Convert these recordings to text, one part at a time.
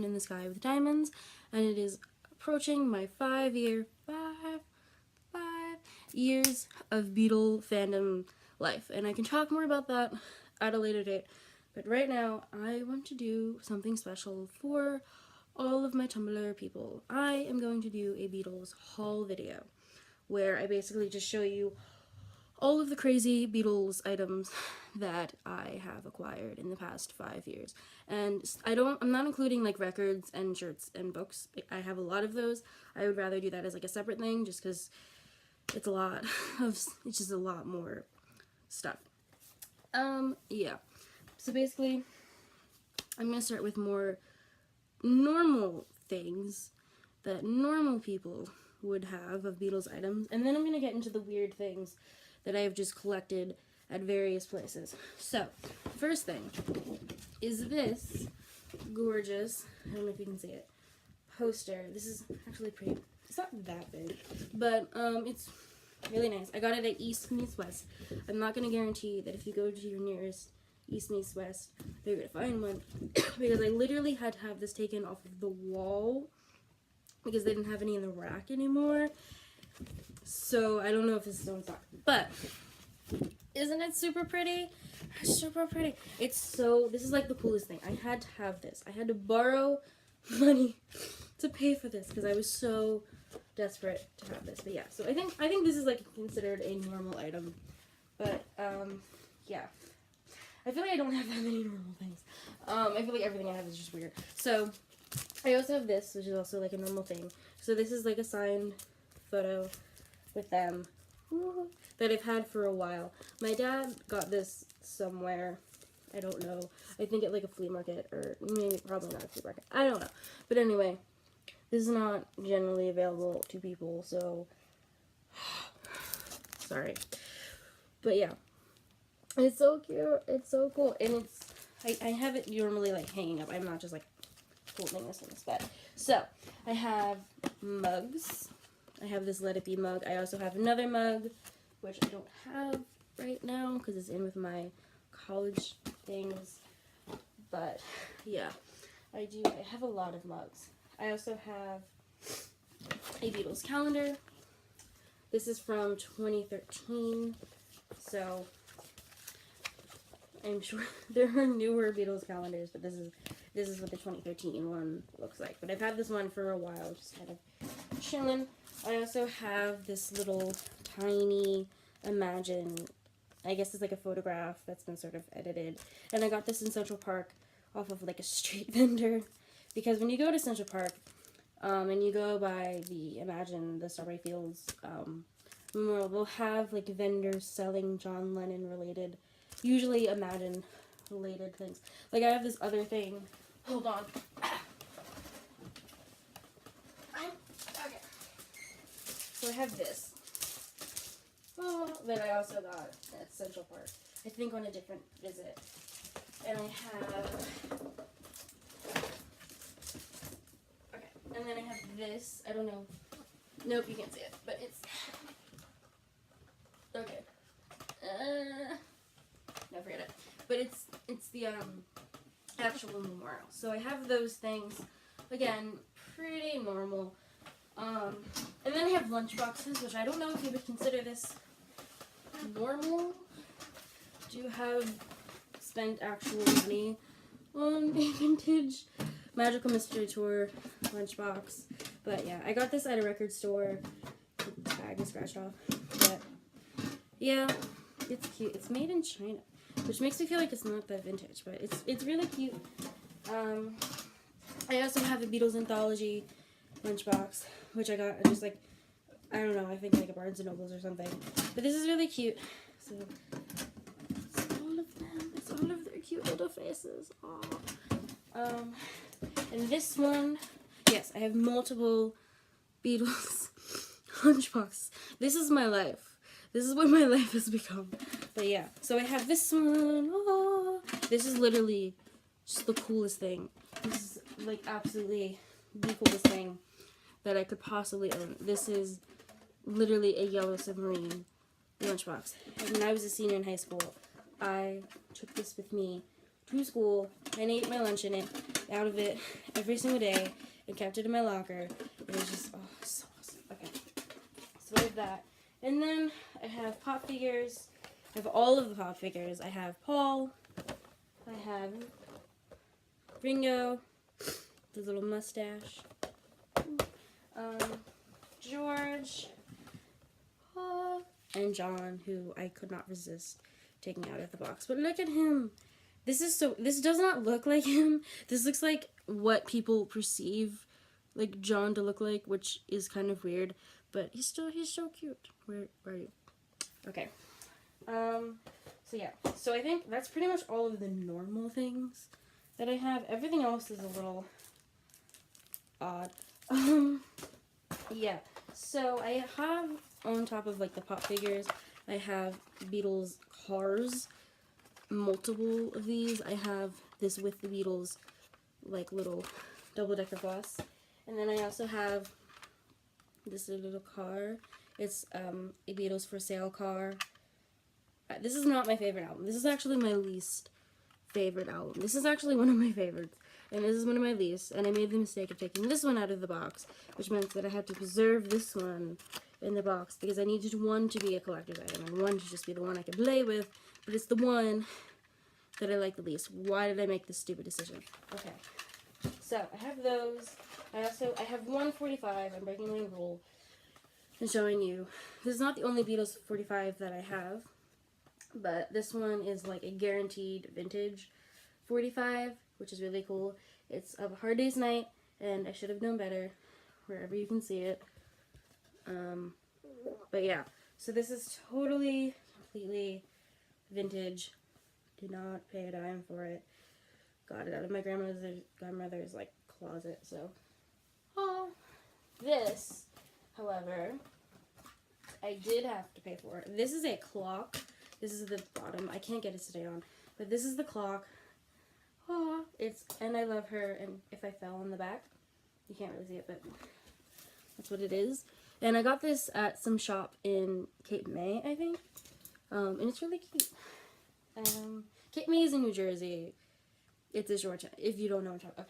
one in the sky with diamonds, and it is approaching my 5 years of Beatle fandom life, and I can talk more about that at a later date. But right now, I want to do something special for all of my Tumblr people. I am going to do a Beatles haul video, where I basically just show you all of the crazy Beatles items that I have acquired in the past 5 years. And I'm not including like records and shirts and books. I have a lot of those. I would rather do that as like a separate thing, just because it's just a lot more stuff. Yeah. So basically, I'm gonna start with more normal things that normal people would have of Beatles items, and then I'm gonna get into the weird things that I have just collected at various places. So, first thing is this gorgeous, I don't know if you can see it, poster. This is actually pretty, it's not that big, but it's really nice. I got it at East Meets West. I'm not going to guarantee that if you go to your nearest East Meets West, they're going to find one, because I literally had to have this taken off of the wall, because they didn't have any in the rack anymore. So I don't know if this is still in stock, but isn't it super pretty? Super pretty. This is like the coolest thing. I had to have this. I had to borrow money to pay for this because I was so desperate to have this. But yeah, so I think this is like considered a normal item. But yeah. I feel like I don't have that many normal things. I feel like everything I have is just weird. So I also have this, which is also like a normal thing. So this is like a signed photo with them that I've had for a while. My dad got this somewhere. I don't know. I think at like a flea market, or maybe probably not a flea market. I don't know. But anyway, this is not generally available to people, so sorry. But yeah. It's so cute. It's so cool. And I have it normally like hanging up. I'm not just like holding this in this bed. So I have mugs. I have this Let It Be mug. I also have another mug, which I don't have right now because it's in with my college things. But yeah, I have a lot of mugs. I also have a Beatles calendar. This is from 2013, so I'm sure there are newer Beatles calendars, but this is what the 2013 one looks like. But I've had this one for a while, just kind of chilling. I also have this little tiny Imagine, I guess it's like a photograph that's been sort of edited. And I got this in Central Park off of like a street vendor. Because when you go to Central Park, and you go by the Imagine, the Strawberry Fields memorial, they'll have like vendors selling John Lennon related, usually Imagine related things. Like I have this other thing, hold on. Okay. So I have this. That I also got at Central Park, I think on a different visit. And I have, okay, and then I have this, I don't know, nope, you can't see it, but it's, okay, no, forget it, but it's the, actual memorial. So I have those things, again, pretty normal. And then I have lunch boxes, which I don't know if you would consider this normal. Do you have spent actual money on a vintage Magical Mystery Tour lunchbox? But yeah, I got this at a record store. The tag is scratched off. But yeah, it's cute. It's made in China, which makes me feel like it's not that vintage, but it's really cute. I also have a Beatles anthology lunchbox, which I got just like, I don't know, I think like a Barnes & Nobles or something. But this is really cute. So it's all of them. It's all of their cute little faces. Aww. And this one, yes, I have multiple Beatles lunchboxes. This is my life. This is what my life has become. But yeah, so I have this one. Oh, this is literally just the coolest thing. This is like absolutely the coolest thing that I could possibly own. This is literally a yellow submarine lunchbox. And when I was a senior in high school, I took this with me to school and ate my lunch in it. out of it every single day and kept it in my locker. It was just, oh, so awesome. Okay, so I have that. And then I have pop figures. I have all of the pop figures. I have Paul. I have Ringo, the little mustache. George, and John, who I could not resist taking out of the box. But look at him. This does not look like him. This looks like what people perceive like John to look like, which is kind of weird, but he's so cute. Where are you? Okay. So yeah. So I think that's pretty much all of the normal things that I have. Everything else is a little odd. Yeah. So I have, on top of like the pop figures, I have Beatles cars, multiple of these. I have this with the Beatles, like little double-decker bus, and then I also have this little car. It's a Beatles for sale car. This is not my favorite album. This is actually my least favorite album. This is actually one of my favorites, and this is one of my least, and I made the mistake of taking this one out of the box, which meant that I had to preserve this one in the box, because I needed one to be a collector's item, and one to just be the one I could play with, but it's the one that I like the least. Why did I make this stupid decision? Okay, so I have those. I have 145, I'm breaking my rule, and showing you. This is not the only Beatles 45 that I have, but this one is like a guaranteed vintage 45, which is really cool. It's of A Hard Day's Night, and I should have known better, wherever you can see it. But yeah, so this is totally, completely vintage. Did not pay a dime for it. Got it out of my grandmother's like closet. So, this, however, I did have to pay for it. This is a clock. This is the bottom. I can't get it to stay on, but this is the clock. And I love her. And if I fell on the back, you can't really see it, but that's what it is. And I got this at some shop in Cape May, I think. And it's really cute. Cape May is in New Jersey. It's a short time, if you don't know what I'm talking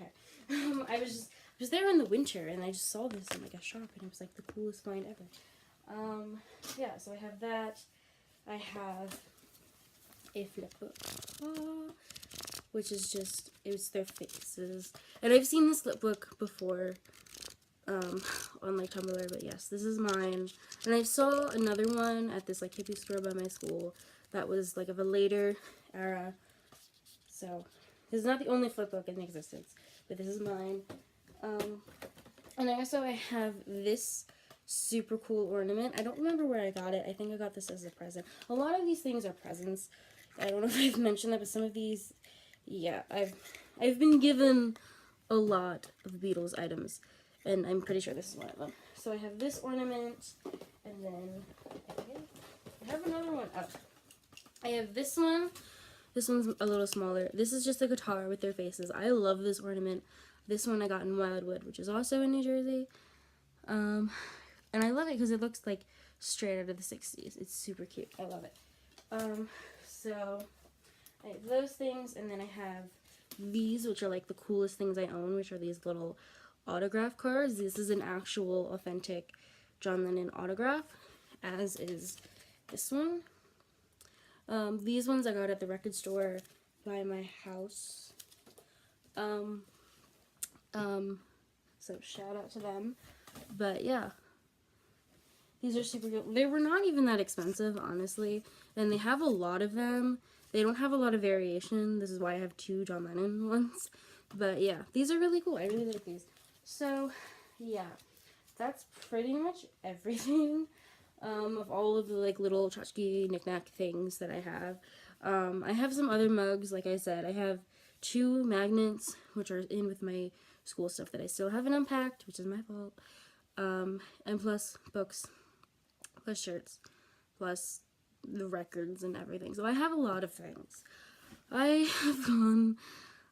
about. Okay. I was there in the winter, and I just saw this in like a shop, and it was like the coolest find ever. Yeah, so I have that. I have a flip book, which is just, it's their faces. And I've seen this flip book before, on like Tumblr, but yes, this is mine. And I saw another one at this like hippie store by my school that was like of a later era. So this is not the only flip book in existence, but this is mine. And I have this super cool ornament. I don't remember where I got it. I think I got this as a present. A lot of these things are presents. I don't know if I've mentioned that, but some of these, yeah, I've been given a lot of Beatles items, and I'm pretty sure this is one of them. So I have this ornament, and then I have another one. Oh, I have this one. This one's a little smaller. This is just a guitar with their faces. I love this ornament. This one I got in Wildwood, which is also in New Jersey. And I love it because it looks like straight out of the 60s. It's super cute. I love it. So I have those things, and then I have these, which are like the coolest things I own, which are these little autograph cards. This is an actual authentic John Lennon autograph, as is this one. These ones I got at the record store by my house. So shout out to them. But yeah, these are super cool. They were not even that expensive, honestly, and they have a lot of them. They don't have a lot of variation. This is why I have 2 John Lennon ones. But yeah, these are really cool. I really like these. So yeah, that's pretty much everything. Of all of the like little tchotchke knick-knack things that I have. I have some other mugs, like I said. I have 2 magnets, which are in with my school stuff that I still haven't unpacked, which is my fault. And plus books, plus shirts, plus the records and everything. So I have a lot of things. I have gone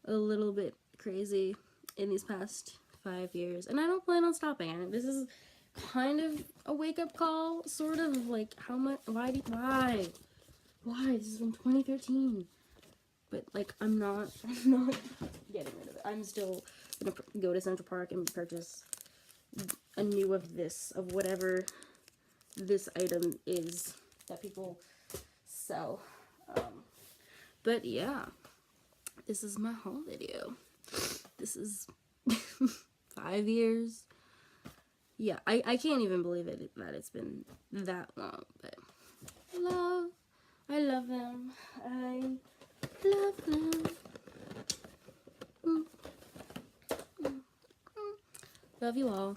a little bit crazy in these past 5 years, and I don't plan on stopping. And this is kind of a wake-up call, sort of, like, how much, why, this is from 2013. but like I'm not getting rid of it. I'm still gonna go to Central Park and purchase a new of whatever this item is that people sell. But yeah, this is my haul video. This is 5 years. Yeah, I can't even believe it that it's been that long, but I love them. I love them. Love you all.